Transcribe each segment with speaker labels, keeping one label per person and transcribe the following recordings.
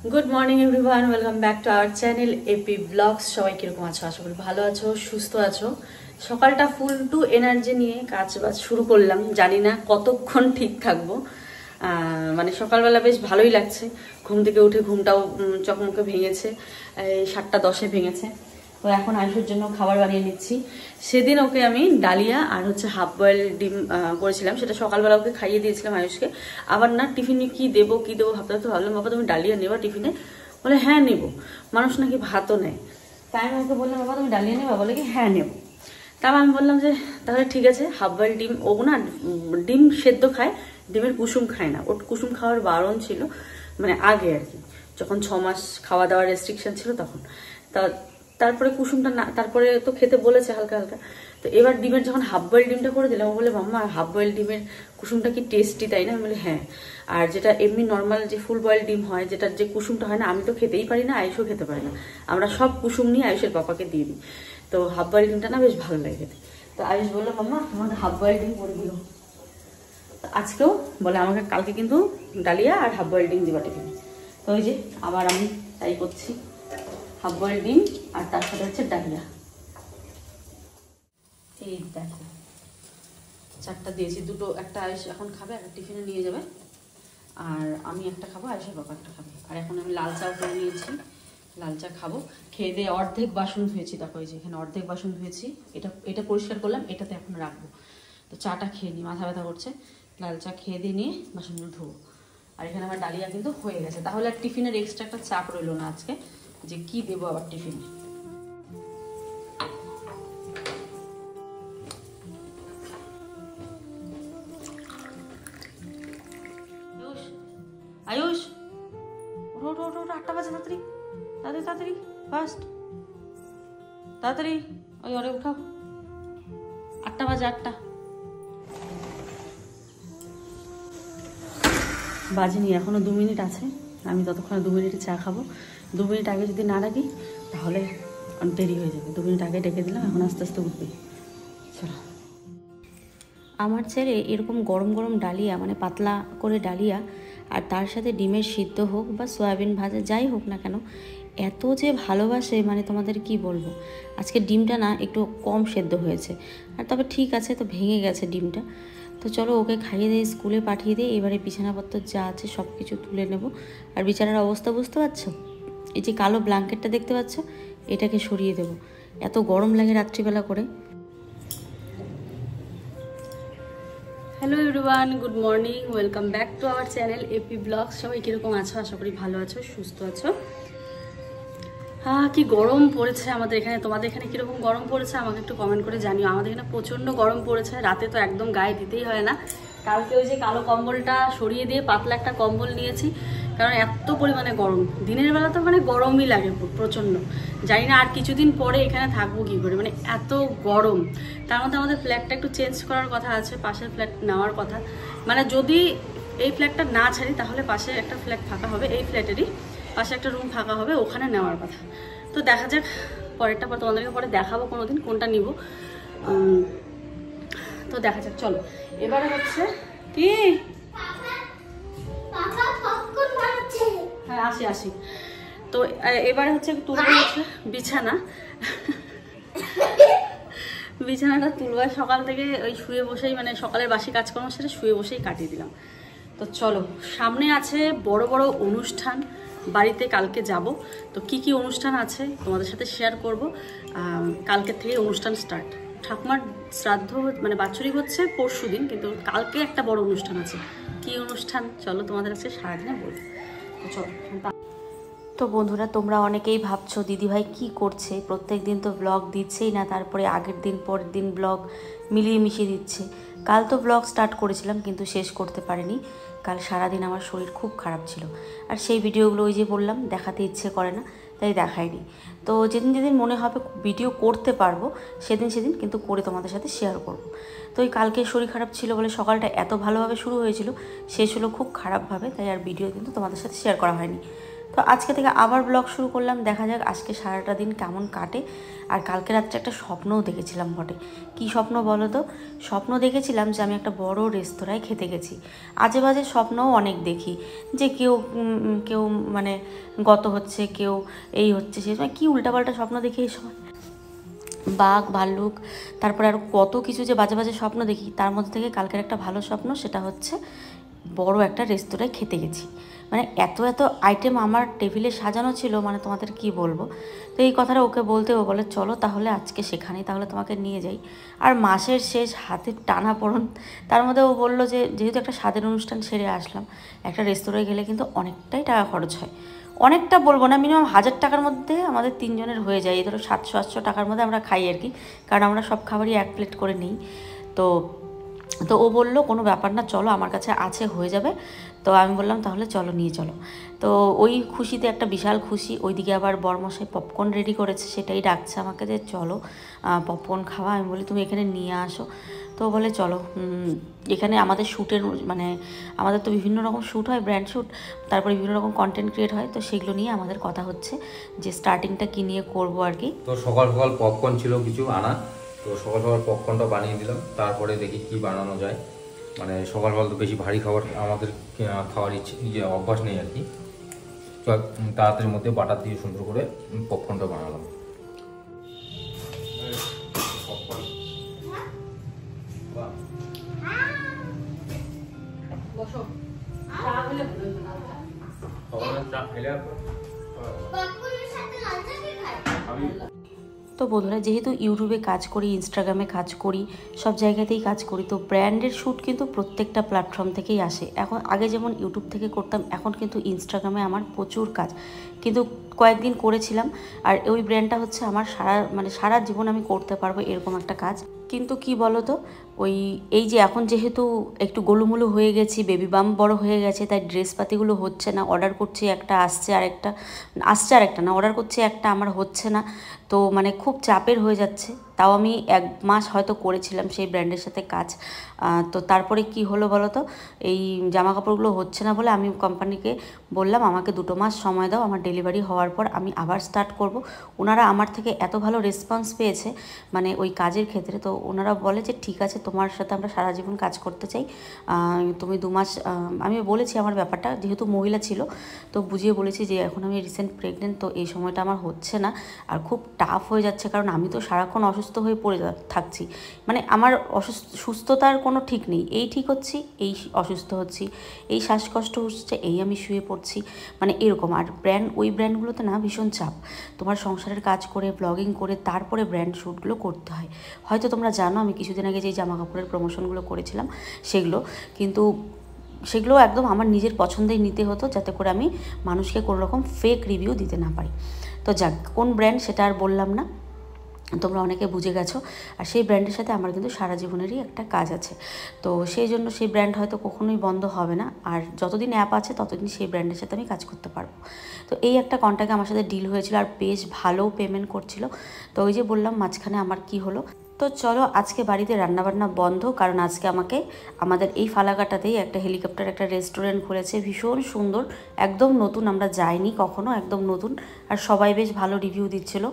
Speaker 1: Good morning everyone welcome back to our channel AP blogs সবাই কিরকম আছো আশা করি ভালো আছো সুস্থ আছো সকালটা ফুল টু এনার্জি নিয়ে কাজবাজ শুরু করলাম জানি না কতক্ষণ ঠিক থাকবো মানে সকালবেলা বেশ ভালোই লাগছে ঘুম থেকে উঠে ঘুমটাও চকমকে ভেঙেছে 7:10 ভেঙেছে তো এখন আয়ুষের জন্য খাবার বানিয়ে নিচ্ছি সেদিন ওকে আমি ডালিয়া আর হচ্ছে হাফ বয়েল ডিম করেছিলাম সেটা সকালবেলা ওকে খাইয়ে দিয়েছিলাম আয়ুষকে আবার না টিফিনে কি দেবো ভাবতে ভাবতে ভাবলাম বাবা তুমি ডালিয়া নেবা টিফিনে বলে হ্যাঁ নেবো মানুষ নাকি ভাতও নেয় তাই আমি ওকে বললাম বাবা তুমি ডালিয়া নেবা বলে কি হ্যাঁ নেবো তারপর আমি বললাম যে তাহলে ঠিক আছে হাফ বয়েল ডিম ও না ডিম সেদ্ধ খায় ডিমের কুসুম খায় না ওর কুসুম খাওয়ার বারণ ছিল মানে আগে আর কি যখন 6 মাস খাওয়া দাওয়ার রেস্ট্রিকশন ছিল তখন তারপরে কুসুমটা না তারপরে তো খেতে বলেছে হালকা হালকা তো এবার ডিমের যখন হাফ বয়েল ডিমটা করে দিলাম ও বলে মাম্মা হাফ বয়েল ডিমের কুসুমটা কি টেস্টি তাই না আমি বলি হ্যাঁ আর যেটা এমনি নর্মাল যে ফুল বয়েল ডিম হয় যেটার যে কুসুমটা হয় না আমি তো খেতেই পারি না আয়ুষও খেতে পারি না আমরা সব কুসুম নিয়ে আয়ুষের পাপাকে দিয়ে দিই তো হাফ বয়েল ডিমটা না বেশ ভালো লাগে খেতে তো আয়ুষ বললো মাম্মা আমাকে হাফ বয়েল ডিম করে দিও আজকেও বলে আমাকে কালকে কিন্তু ডালিয়া আর হাফ বয়েল ডিম দিবা টিফিনে তো ওই যে আবার আমি তাই করছি হাফ বয়েল ডিম আর তার সাথে হচ্ছে ডালিয়া এই দেখো 4টা দিয়েছি দুটো একটা আয়ুষ এখন খাবে একটা টিফিনে নিয়ে যাবে আর আমি একটা খাবো আয়ুষের বাবা একটা খাবে আর এখন আমি লাল চাও করে নিয়েছি লাল চা খাবো খেয়ে দিয়ে অর্ধেক বাসন ধুয়েছি দেখো এই যে এখানে অর্ধেক বাসন ধুয়েছি এটা পরিষ্কার করলাম এটাতে এখন রাখবো তো চাটা খেয়ে নিই মাথা ব্যথা করছে লাল চা খেয়ে দিয়ে নিয়ে বাসনগুলো ধোবো আর এখানে আমার ডালিয়া কিন্তু হয়ে গেছে তাহলে আর টিফিনের এক্সট্রা একটা চাপ রইলো না আজকে যে কি দেবো আবার টিফিনে আয়ুষ ওঠো 8টা বাজে তাড়াতাড়ি ফাস্ট তাড়াতাড়ি ওই ওরে উঠাও 8টা বাজে 8টা বাজেনি এখনো 2 মিনিট আছে আমি ততক্ষণে 2 মিনিটে চা খাবো 2 মিনিট আগে যদি না রাখি তাহলে অনেক দেরি হয়ে যাবে 2 মিনিট আগে ডেকে দিলাম এখন আস্তে আস্তে উঠবে চলো
Speaker 2: আমার ছেলে এরকম গরম গরম ডালিয়া মানে পাতলা করে ডালিয়া আর তার সাথে ডিমের সিদ্ধ হোক বা সয়াবিন ভাজা যাই হোক না কেন এত যে ভালোবাসে মানে তোমাদের কি বলবো আজকে ডিমটা না একটু কম সেদ্ধ হয়েছে আর তবে ঠিক আছে তো ভেঙে গেছে ডিমটা তো চলো ওকে খাইয়ে দিয়ে স্কুলে পাঠিয়ে দিয়ে এবারে বিছানাপত্র যা আছে সব কিছু তুলে নেব আর বিছানার অবস্থা বুঝতে পারছো এই যে কালো ব্ল্যাঙ্কেটটা দেখতে পাচ্ছ এটাকে সরিয়ে দেব এত গরম লাগে রাত্রিবেলা করে
Speaker 1: hello everyone good morning welcome back to our channel AP blogs সবাই কীরকম আছো আশা করি ভালো আছো সুস্থ আছো কি গরম পড়েছে আমাদের এখানে তোমাদের এখানে কীরকম গরম পড়েছে আমাকে একটু কমেন্ট করে জানিও আমাদের এখানে প্রচণ্ড গরম পড়েছে রাতে তো একদম গায়ে দিতেই হয় না কালকে ওই যে কালো কম্বলটা সরিয়ে দিয়ে পাতলা একটা কম্বল নিয়েছি কারণ এত পরিমাণে গরম দিনের বেলা তো মানে গরমই লাগে প্রচণ্ড জানি না আর কিছুদিন পরে এখানে থাকবো কী করে মানে এত গরম তার মধ্যে আমাদের ফ্ল্যাটটা একটু চেঞ্জ করার কথা আছে পাশের ফ্ল্যাট নেওয়ার কথা মানে যদি এই ফ্ল্যাটটা না ছাড়ি তাহলে পাশে একটা ফ্ল্যাট ফাঁকা হবে এই ফ্ল্যাটেরই পাশে একটা রুম ফাঁকা হবে ওখানে নেওয়ার কথা তো দেখা যাক পরেরটা পর তোমাদেরকে পরে দেখাবো কোনোদিন কোনটা নিব তো দেখা যাক চলো এবারে হচ্ছে কি হ্যাঁ আসি তো এবারে হচ্ছে তুলবো হচ্ছে বিছানাটা তুলবার সকাল থেকে ওই শুয়ে বসেই মানে সকালের বাসি কাজকর্ম সেটা শুয়ে বসেই কাটিয়ে দিলাম তো চলো সামনে আছে বড় বড় অনুষ্ঠান বাড়িতে কালকে যাব তো কি অনুষ্ঠান আছে তোমাদের সাথে শেয়ার করব কালকে থেকে অনুষ্ঠান স্টার্ট ঠাকুমার শ্রাদ্ধ মানে বাৎসরিক হচ্ছে পরশুদিন কিন্তু কালকে একটা বড় অনুষ্ঠান আছে কি অনুষ্ঠান চলো তোমাদের কাছে সারাদিনে বলবো চলো
Speaker 2: তো বন্ধুরা তোমরা অনেকেই ভাবছো দিদিভাই কি করছে প্রত্যেক দিন তো ব্লগ দিচ্ছেই না তারপরে আগের দিন পরের দিন ব্লগ মিলিয়ে মিশিয়ে দিচ্ছে কাল তো ব্লগ স্টার্ট করেছিলাম কিন্তু শেষ করতে পারিনি কাল সারাদিন আমার শরীর খুব খারাপ ছিল আর সেই ভিডিওগুলো ওই যে বললাম দেখাতে ইচ্ছে করে না তাই দেখাইনি তো যেদিন মনে হবে ভিডিও করতে পারবো সেদিন কিন্তু করে তোমাদের সাথে শেয়ার করব তো ওই কালকে শরীর খারাপ ছিল বলে সকালটা এত ভালোভাবে শুরু হয়েছিল শেষ হলো খুব খারাপভাবে তাই আর ভিডিও কিন্তু তোমাদের সাথে শেয়ার করা হয়নি তো আজকে থেকে আবার ব্লগ শুরু করলাম, দেখা যাক আজকে সারাটা দিন কেমন কাটে। আর কালকে রাত্রে একটা স্বপ্নও দেখেছিলাম বটে। কি স্বপ্ন বলো তো? স্বপ্ন দেখেছিলাম যে আমি একটা বড় রেস্তোরাঁয় খেতে গেছি। আজে বাজে স্বপ্নও অনেক দেখি, যে কেউ মানে গত হচ্ছে, কেউ এই হচ্ছে, সে সময় কী উল্টাপাল্টা স্বপ্ন দেখি এই সময়, বাঘ ভাল্লুক, তারপরে আর কত কিছু যে বাজে বাজে স্বপ্ন দেখি। তার মধ্যে থেকে কালকের একটা ভালো স্বপ্ন, সেটা হচ্ছে বড় একটা রেস্তোরাঁয় খেতে গেছি। মানে এত আইটেম আমার টেবিলে সাজানো ছিল, মানে তোমাদের কি বলবো। তো এই কথাটা ওকে বলতে ও বলে চলো তাহলে আজকে সেখানেই তাহলে তোমাকে নিয়ে যাই। আর মাসের শেষ, হাতে টানা পড়ন, তার মধ্যে ও বললো যে যেহেতু একটা স্বাদের অনুষ্ঠান সেরে আসলাম, একটা রেস্তোরাঁয় গেলে কিন্তু অনেকটাই টাকা খরচ হয়। অনেকটা বলবো না, মিনিমাম 1000 টাকার মধ্যে আমাদের 3 জনের হয়ে যায়। এই ধরো 700-800 টাকার মধ্যে আমরা খাই আর কি, কারণ আমরা সব খাবারই 1 প্লেট করে নিই। তো ও বললো কোনো ব্যাপার না, চলো আমার কাছে আছে, হয়ে যাবে। তো আমি বললাম তাহলে চলো, নিয়ে চলো। তো ওই খুশিতে একটা বিশাল খুশি। ওইদিকে আবার বরমশাই পপকর্ন রেডি করেছে, সেটাই ডাকছে আমাকে যে চলো পপকর্ন খাওয়া। আমি বলি তুমি এখানে নিয়ে আসো। তো বলে চলো, এখানে আমাদের শ্যুটের মানে আমাদের তো বিভিন্ন রকম শ্যুট হয়, ব্র্যান্ড শ্যুট, তারপরে বিভিন্ন রকম কন্টেন্ট ক্রিয়েট হয়। তো সেগুলো নিয়ে আমাদের কথা হচ্ছে যে স্টার্টিংটা কী নিয়ে করবো আর কি।
Speaker 3: তো সকাল সকাল পপকর্ন ছিল কিছু আনা, তো সকাল সকাল পপকর্নটা বানিয়ে দিলাম। তারপরে দেখি কি বানানো যায়। মানে সকাল সকাল তো বেশি ভারী খাবার আমাদের খাওয়ার অভ্যাস নেই আর কি। তাড়াতাড়ির মধ্যে বাটার দিয়ে সুন্দর করে পপকর্নটা বানালাম।
Speaker 2: তো বন্ধুরা, যেহেতু ইউটিউবে কাজ করি, ইনস্টাগ্রামে কাজ করি, সব জায়গাতেই কাজ করি, তো ব্র্যান্ডের শ্যুট কিন্তু প্রত্যেকটা প্ল্যাটফর্ম থেকেই আসে। এখন আগে যেমন ইউটিউব থেকে করতাম, এখন কিন্তু ইনস্টাগ্রামে আমার প্রচুর কাজ, কিন্তু কয়েকদিন করেছিলাম। আর ওই ব্র্যান্ডটা হচ্ছে আমার সারা জীবন আমি করতে পারবো এরকম একটা কাজ। কিন্তু কি বলো তো, এই যে এখন যেহেতু একটু গোলুমুলু হয়ে গেছি, বেবি বাম বড় হয়ে গেছে, তাই ড্রেসপাতিগুলো হচ্ছে না। অর্ডার করছি একটা, আসছে আরেকটা না, অর্ডার করছি একটা, আমার হচ্ছে না। তো মানে খুব চাপের হয়ে যাচ্ছে। তাও আমি 1 মাস হয়তো করেছিলাম সেই ব্র্যান্ডের সাথে কাজ। তো তারপরে কি হলো বলো তো, এই জামা কাপড়গুলো হচ্ছে না বলে আমি কোম্পানিকে বললাম আমাকে 2 মাস সময় দাও, আমার ডেলিভারি হওয়ার পর আমি আবার স্টার্ট করব। ওনারা আমার থেকে এত ভালো রেসপন্স পেয়েছে মানে ওই কাজের ক্ষেত্রে। তো ওনারা বলে যে ঠিক আছে, তোমার সাথে আমরা সারা জীবন কাজ করতে চাই, তুমি 2 মাস। আমি বলেছি আমার ব্যাপারটা, যেহেতু মহিলা ছিল তো বুঝিয়ে বলেছি যে এখন আমি রিসেন্ট প্রেগনেন্ট, তো এই সময়টা আমার হচ্ছে না, আর খুব টাফ হয়ে যাচ্ছে, কারণ আমি তো সারাক্ষণ অসুস্থ হয়ে পড়ে থাকছি। মানে আমার সুস্থতার কোনো ঠিক নেই, এই ঠিক হচ্ছি, এই অসুস্থ হচ্ছি, এই শ্বাসকষ্ট হচ্ছে, এই আমি শুয়ে পড়ছি, মানে এরকম। আর ওই ব্র্যান্ডগুলোতে না ভীষণ চাপ, তোমার সংসারের কাজ করে, ব্লগিং করে, তারপরে ব্র্যান্ড শ্যুটগুলো করতে হয়। হয়তো তোমরা জানো আমি কিছুদিন আগে যে জামা কাপড়ের প্রমোশনগুলো করেছিলাম সেগুলো, কিন্তু সেগুলো একদম আমার নিজের পছন্দেই নিতে হতো, যাতে করে আমি মানুষকে কোনো রকম ফেক রিভিউ দিতে না পারি। তো যাক, কোন ব্র্যান্ড সেটা আর বললাম না, তোমরা অনেকে বুঝে গেছো। আর সেই ব্র্যান্ডের সাথে আমার কিন্তু সারা জীবনেরই একটা কাজ আছে। তো সেই জন্য সেই ব্র্যান্ড হয়তো কখনোই বন্ধ হবে না, আর যতদিন অ্যাপ আছে ততদিন সেই ব্র্যান্ডের সাথে আমি কাজ করতে পারবো। তো এই একটা কন্ট্যাক্ট আমার সাথে ডিল হয়েছিল, আর বেশ ভালো পেমেন্ট করছিল। তো ওই যে বললাম মাঝখানে আমার কি হলো। তো চলো, আজকে বাড়িতে রান্নাবান্না বন্ধ, কারণ আজকে আমাদের এই ফালাকাটাতেই একটা হেলিকপ্টার একটা রেস্টুরেন্ট খুলেছে, ভীষণ সুন্দর, একদম নতুন, আমরা যাইনি কখনো, একদম নতুন, আর সবাই বেশ ভালো রিভিউ দিচ্ছিল।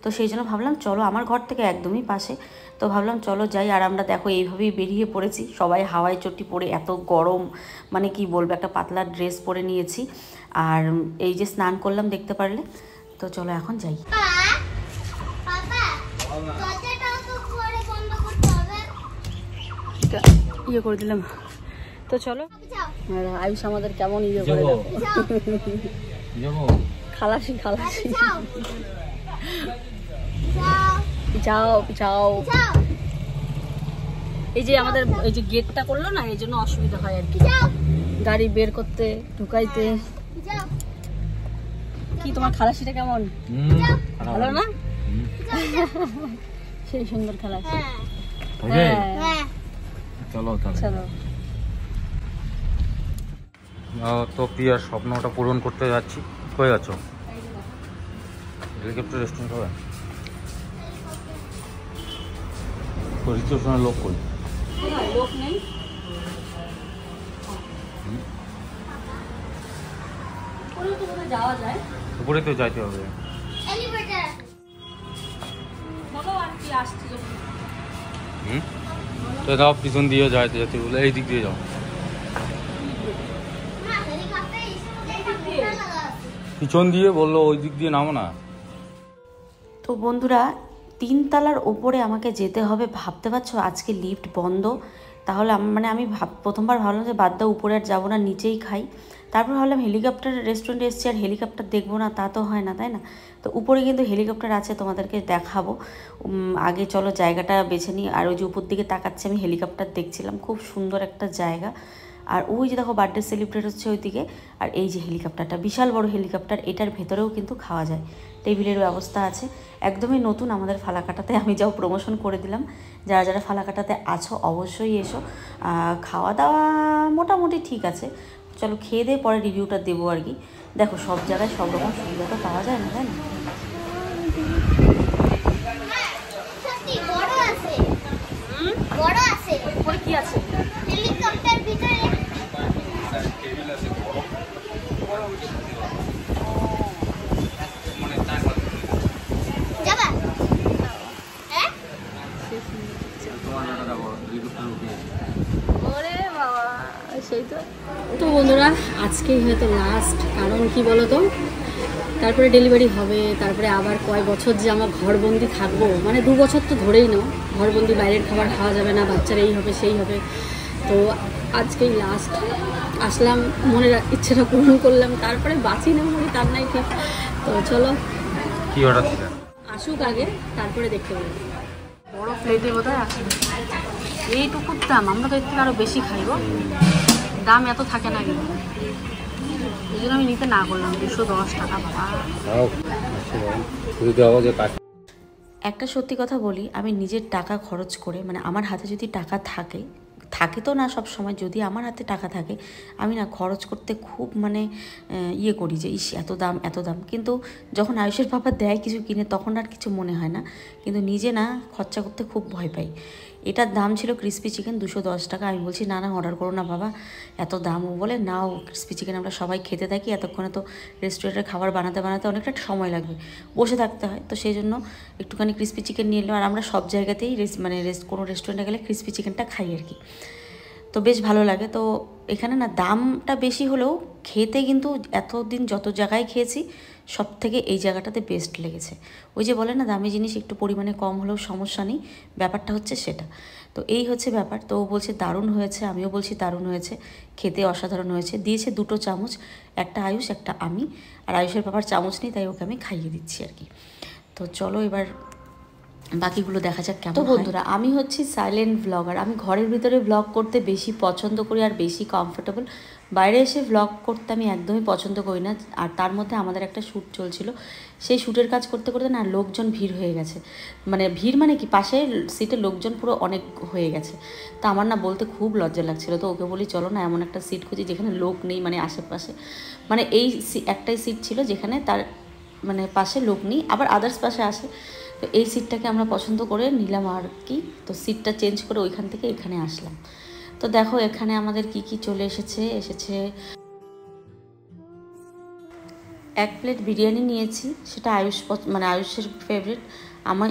Speaker 2: তো সেই জন্য ভাবলাম চলো, আমার ঘর থেকে একদমই পাশে, তো ভাবলাম চলো যাই। আর আমরা দেখো এইভাবেই বেরিয়ে পড়েছি, সবাই হাওয়াই চটি পরে, এত গরম মানে কি বলবো, একটা পাতলা ড্রেস পরে নিয়েছি। আর এই যে স্নান করলাম দেখতে পারলে। তো চলো এখন যাই। ইয়ে করে দিলাম, তো চলো। আয়ুষ আমাদের কেমন ইয়ে করে খালাসি যাও। এই যে আমাদের এই যে গেটটা করলো না, এই জন্য অসুবিধা হয় আর কি, গাড়ি বের করতে ঢুকাইতে। কি তোমার খালাসিটা কেমন, ভালো না? সেই সুন্দর খালাসি।
Speaker 3: চলো তো প্রিয়ার স্বপ্নটা পূরণ করতে যাচ্ছি। কই আছো? হেলিকপ্টার রেস্টুরেন্ট হবে তো, রিসেপশনের লোক কই?
Speaker 1: লোক নেই। উপরেও তো কোথাও যাওয়া যায়।
Speaker 3: উপরে তো যাইতে হবে।
Speaker 1: বলো আর কি আসছে যখন।
Speaker 3: তো যাও পিছন দিয়ে যাইতে যেতে বলে এই দিক দিয়ে যাও। পিছন দিয়ে বললো ওই দিক দিয়ে নামো না।
Speaker 2: তো বন্ধুরা 3 তলার ওপরে আমাকে যেতে হবে, ভাবতে পারছো আজকে লিফট বন্ধ। তাহলে আমি প্রথমবার ভাবলাম যে বাদ দাও উপরে আর যাবো না, নিচেই খাই। তারপর ভাবলাম হেলিকপ্টার রেস্টুরেন্টে এসেছি আর হেলিকপ্টার দেখবো না, তা তো হয় না, তাই না? তো উপরে কিন্তু হেলিকপ্টার আছে, তোমাদেরকে দেখাবো। আগে চলো জায়গাটা বেছে নিই। আর ওই যে উপর দিকে তাকাচ্ছে, আমি হেলিকপ্টার দেখছিলাম, খুব সুন্দর একটা জায়গা। আর ওই যে দেখো বার্থডে সেলিব্রেট হচ্ছে ওইদিকে। আর এই যে হেলিকপ্টারটা, বিশাল বড় হেলিকপ্টার, এটার ভেতরেও কিন্তু খাওয়া যায়, টেবিলের ব্যবস্থা আছে। একদমই নতুন আমাদের ফালাকাটাতে, আমি যাও প্রমোশন করে দিলাম। যারা যারা ফালাকাটাতে আছো অবশ্যই এসো। খাওয়া দাওয়া মোটামুটি ঠিক আছে, চলো খেয়ে দিয়ে পরে রিভিউটা দেবো আর কি। দেখো সব জায়গায় সব রকম সুবিধা তো পাওয়া যায় না, তাই না?
Speaker 1: কি আছে
Speaker 4: হেলিকপ্টার ভিতরে যাবা? হ্যাঁ
Speaker 1: ওরে বাবা, সেই তো বন্ধুরা আজকেই হয়তো লাস্ট। কারণ কি বলো তো, তারপরে ডেলিভারি হবে, তারপরে আবার কয় বছর যে আমার ঘরবন্দি থাকবো, মানে 2 বছর তো ধরেই নাও ঘরবন্দি, বাইরের খাবার খাওয়া যাবে না, বাচ্চার এই হবে সেই হবে। তো আজকেই লাস্ট আসলাম, মনের ইচ্ছেটা পূরণ করলাম, তারপরে বাঁচি না মনে তার নাই ঠিক। তো চলো
Speaker 3: কি অর্ডার ছিল?
Speaker 1: আসুক আগে, তারপরে দেখতে পাবো। বড় প্লেটে বোধহয় আছে এইটুকুর দাম, আমরা তো এর থেকে আরও বেশি খাইব, দাম এত থাকে না কিন্তু, এই জন্য আমি নিতে না করলাম। 210 টাকা বাবা।
Speaker 2: একটা সত্যি কথা বলি, আমি নিজের টাকা খরচ করে, মানে আমার হাতে যদি টাকা থাকে তো না সব সময়, যদি আমার হাতে টাকা থাকে আমি না খরচ করতে খুব ইয়ে করি যে ইস এত দাম। কিন্তু যখন আয়ুষের বাবা দেয় কিছু কিনে তখন আর কিছু মনে হয় না, কিন্তু নিজে না খরচা করতে খুব ভয় পাই। এটার দাম ছিল ক্রিসপি চিকেন 210 টাকা। আমি বলছি না অর্ডার করো না বাবা, এত দাম। ও বলে নাও, ক্রিসপি চিকেন আমরা সবাই খেতে থাকি, এতক্ষণে তো রেস্টুরেন্টের খাবার বানাতে অনেকটা সময় লাগবে, বসে থাকতে হয়, তো সেই জন্য একটুখানি ক্রিসপি চিকেন নিয়ে এলাম। আর আমরা সব জায়গাতেই কোনো রেস্টুরেন্টে গেলে ক্রিসপি চিকেনটা খাই আর কি, তো বেশ ভালো লাগে। তো এখানে না দামটা বেশি হলেও খেতে কিন্তু এতদিন যত জায়গায় খেয়েছি সব থেকে এই জায়গাটাতে বেস্ট লেগেছে। ওই যে বলে না দামি জিনিস একটু পরিমাণে কম হলেও সমস্যা নেই, ব্যাপারটা হচ্ছে সেটা। তো এই হচ্ছে ব্যাপার। তো ও বলছে দারুণ হয়েছে, আমিও বলছি দারুণ হয়েছে, খেতে অসাধারণ হয়েছে। দিয়েছে 2টো চামচ, একটা আয়ুষ একটা আমি। আর আয়ুষের বাবার চামচ নেই, তাই ওকে আমি খাইয়ে দিচ্ছি আর কি। তো চলো এবার বাকিগুলো দেখা যাক কেমন। তো বন্ধুরা আমি হচ্ছি সাইলেন্ট ব্লগার, আমি ঘরের ভিতরে ব্লগ করতে বেশি পছন্দ করি আর বেশি কমফোর্টেবল। বাইরে এসে ব্লগ করতে আমি একদমই পছন্দ করি না। আর তার মধ্যে আমাদের একটা শ্যুট চলছিল, সেই শ্যুটের কাজ করতে করতে না লোকজন ভিড় হয়ে গেছে, ভিড় কি পাশে সিটে লোকজন পুরো অনেক হয়ে গেছে। তো আমার না বলতে খুব লজ্জা লাগছিল। তো ওকে বলি চলো না এমন একটা সিট খুঁজি যেখানে লোক নেই, আশেপাশে এই একটাই সিট ছিল যেখানে তার পাশে লোক নেই, আবার আদার্স পাশে আসে। তো এই সিটটাকে আমরা পছন্দ করে নিলাম আর কি। তো সিটটা চেঞ্জ করে ওইখান থেকে এখানে আসলাম। তো দেখো এখানে আমাদের কি চলে এসেছে 1 প্লেট বিরিয়ানি নিয়েছি, সেটা আয়ুষের ফেভারিট।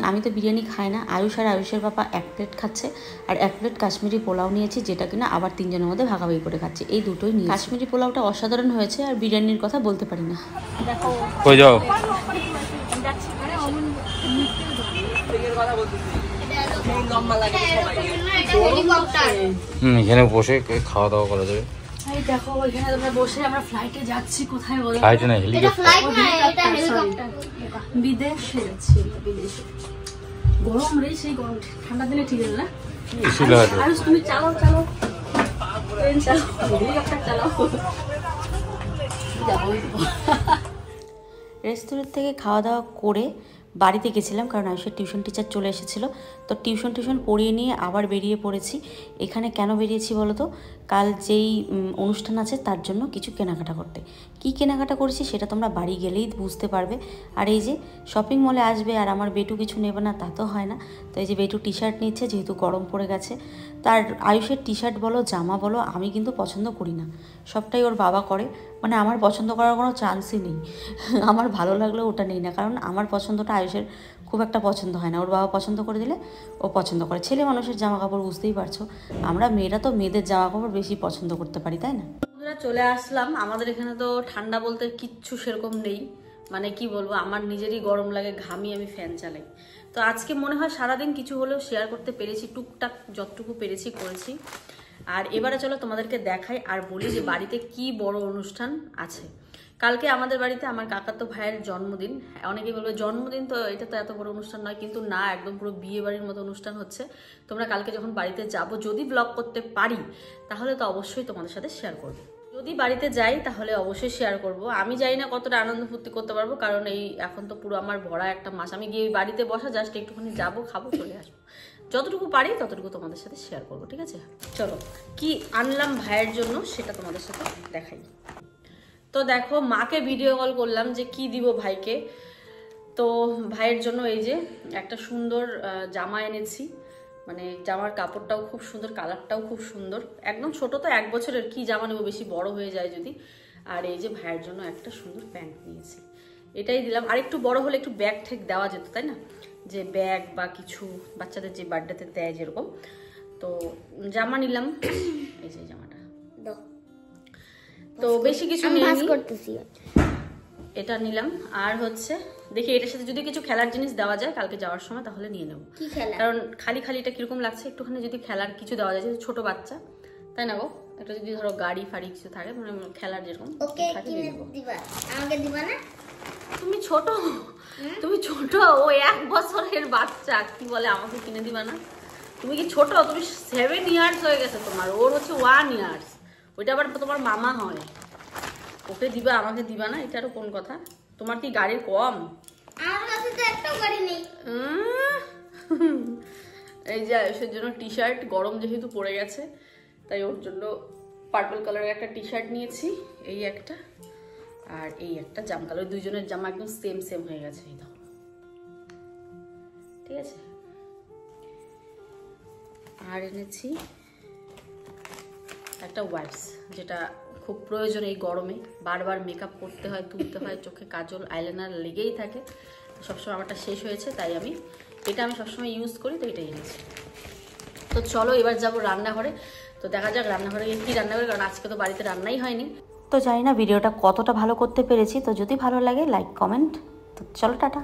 Speaker 2: আমি তো বিরিয়ানি খাই না। আয়ুষ আর আয়ুষের বাবা 1 প্লেট খাচ্ছে, আর 1 প্লেট কাশ্মীরি পোলাও নিয়েছি, যেটা কিনা আবার 3 জনের মধ্যে ভাগাভাগি করে খাচ্ছে। এই দুটোই নিয়ে কাশ্মীরি পোলাওটা অসাধারণ হয়েছে, আর বিরিয়ানির কথা বলতে পারি না।
Speaker 1: দেখো
Speaker 3: কই যাও? এখানে বসে খাওয়া দাওয়া করা যাবে।
Speaker 1: দেখো এখানে তোমরা বসে, আমরা ফ্লাইটে যাচ্ছি। কোথায় বলো?
Speaker 3: ফ্লাইটে না, হেলিকপ্টার।
Speaker 1: বিদেশে যাচ্ছি, বিদেশে। গরম রে, সেই গরম, ঠান্ডা দিনে ঠিক আছে না? আর তুমি চালাও ট্রেন চালাও, হেলিকপ্টার চালাও।
Speaker 2: রেস্টুরেন্ট থেকে খাওয়া দাওয়া করে বাড়িতে গেছিলাম, কারণ আয়ুষের টিউশন টিচার চলে এসেছিলো। তো টিউশন পড়িয়ে নিয়ে আবার বেরিয়ে পড়েছি। এখানে কেন বেরিয়েছি বলো তো, কাল যেই অনুষ্ঠান আছে তার জন্য কিছু কেনাকাটা করতে। কি কেনাকাটা করেছি সেটা তোমরা বাড়ি গেলেই বুঝতে পারবে। আর এই যে শপিং মলে আসবে আর আমার বেটু কিছু নেবে না তা তো হয় না। তো এই যে বেটু টি শার্ট নিচ্ছে, যেহেতু গরম পড়ে গেছে। তার আয়ুষের টি শার্ট বলো জামা বলো আমি কিন্তু পছন্দ করি না, সবটাই ওর বাবা করে। মানে আমার পছন্দ করার কোনো চান্সই নেই। আমার ভালো লাগলেও ওটা নেই না, কারণ আমার পছন্দটা আয়ুষের খুব একটা পছন্দ হয় না। ওর বাবা পছন্দ করে দিলে ও পছন্দ করে। ছেলে মানুষের জামা কাপড় বুঝতেই পারছো, আমরা মেয়েরা তো মেয়েদের জামা কাপড় বেশি পছন্দ করতে পারি, তাই না?
Speaker 1: বন্ধুরা চলে আসলাম। আমাদের এখানে তো ঠান্ডা বলতে কিচ্ছু সেরকম নেই, মানে কি বলবো, আমার নিজেরই গরম লাগে, ঘামি, আমি ফ্যান চালাই। তো আজকে মনে হয় সারাদিন কিছু হলেও শেয়ার করতে পেরেছি, টুকটাক যতটুকু পেরেছি করেছি। আর এবারে চলো তোমাদেরকে দেখাই আর বলি যে বাড়িতে কি বড় অনুষ্ঠান আছে। কালকে আমাদের বাড়িতে আমার কাকাতো ভাইয়ের জন্মদিন। অনেকেই বলবে জন্মদিন তো এটা তো এত বড় অনুষ্ঠান নয়, কিন্তু না, একদম পুরো বিয়ে বাড়ির মতো অনুষ্ঠান হচ্ছে। তোমরা কালকে যখন বাড়িতে যাবো, যদি ব্লগ করতে পারি তাহলে তো অবশ্যই তোমাদের সাথে শেয়ার করবো। যদি বাড়িতে যাই তাহলে অবশ্যই শেয়ার করব। আমি জানি না কতটা আনন্দ ফুর্তি করতে পারবো, কারণ এই এখন তো পুরো আমার ভরা একটা মাস। আমি গিয়ে বাড়িতে বসা জাস্ট একটুখানি যাবো, খাবো, চলে আসবো। যতটুকু পারি ততটুকু তোমাদের সাথে শেয়ার করবো, ঠিক আছে? চলো কি আনলাম ভাইয়ের জন্য সেটা তোমাদের সাথে দেখাই। তো দেখো, মাকে ভিডিও কল করলাম যে কি দিব ভাইকে। তো ভাইয়ের জন্য এই যে একটা সুন্দর জামা এনেছি, মানে জামার কাপড়টাও খুব সুন্দর, কালারটাও খুব সুন্দর। একদম ছোট তো, 1 বছরের, কি জামা নেবো, বেশি বড় হয়ে যায় যদি। আর এই যে ভাইয়ের জন্য একটা সুন্দর প্যান্ট নিয়েছি, এটাই দিলাম। আর একটু বড় হলে একটু ব্যাগ ঠেক দেওয়া যেত, তাই না? যে ব্যাগ বা কিছু বাচ্চাদের যে বার্থডেতে দেয় যেরকম। তো জামা নিলাম, এই যে জামাটা। তো বেশি কিছু নিইনি, এটা নিলাম। আর হচ্ছে দেখি এটার সাথে যদি কিছু খেলার জিনিস দেওয়া যায় কালকে যাওয়ার সময় তাহলে নিয়ে নেবো। কারণ খালি খালি এটা কিরকম লাগছে, একটুখানি যদি খেলার কিছু দেওয়া যায়, ছোট বাচ্চা, তাই না গো? একটা যদি ধরো গাড়ি ফাড়ি কিছু থাকে, মানে খেলার যেরকম থাকে নিয়ে নেবো। তুমি ছোট, তুমি ছোট, ও 1 বছরের বাচ্চা, কি বলে আমাকে কিনে দিবা না? তুমি কি ছোট? তুমি 7 ইয়ার্স হয়ে গেছে তোমার, ওর হচ্ছে 1 ইয়ার্স। ওইটা আবার তোমার মামা হয়, ওকে দিবা, আমাকে দিবা না? এটা আরো কোন কথা? তোমার কি গাড়ির কম?
Speaker 4: আমার কাছে তো একটাও গাড়ি নেই।
Speaker 1: এই যে আয়ুষের জন্য টি শার্ট, গরম যেহেতু পড়ে গেছে তাই ওর জন্য পার্পল কালারের একটা টি শার্ট নিয়েছি, এই একটা, আর এই একটা জাম কালার। দুইজনের জামা একদম সেম সেম হয়ে গেছে, এই দাও, ঠিক আছে? আর এনেছি একটা ওয়াইপস, যেটা খুব প্রয়োজন এই গরমে। বারবার মেকআপ করতে হয়, তুলতে হয়, চোখে কাজল আইলাইনার লেগেই থাকে। সবসময় আমারটা শেষ হয়েছে, তাই আমি এটা সবসময় ইউজ করি, তো এটাই এনেছি। তো চলো এবার যাবো রান্নাঘরে। তো দেখা যাক রান্নাঘরে গিয়ে কী রান্না করি, কারণ আজকে তো বাড়িতে রান্নাই হয়নি।
Speaker 2: তো জানি না ভিডিওটা কতটা ভালো করতে পেরেছি। তো যদি ভালো লাগে লাইক কমেন্ট। তো চলো টাটা।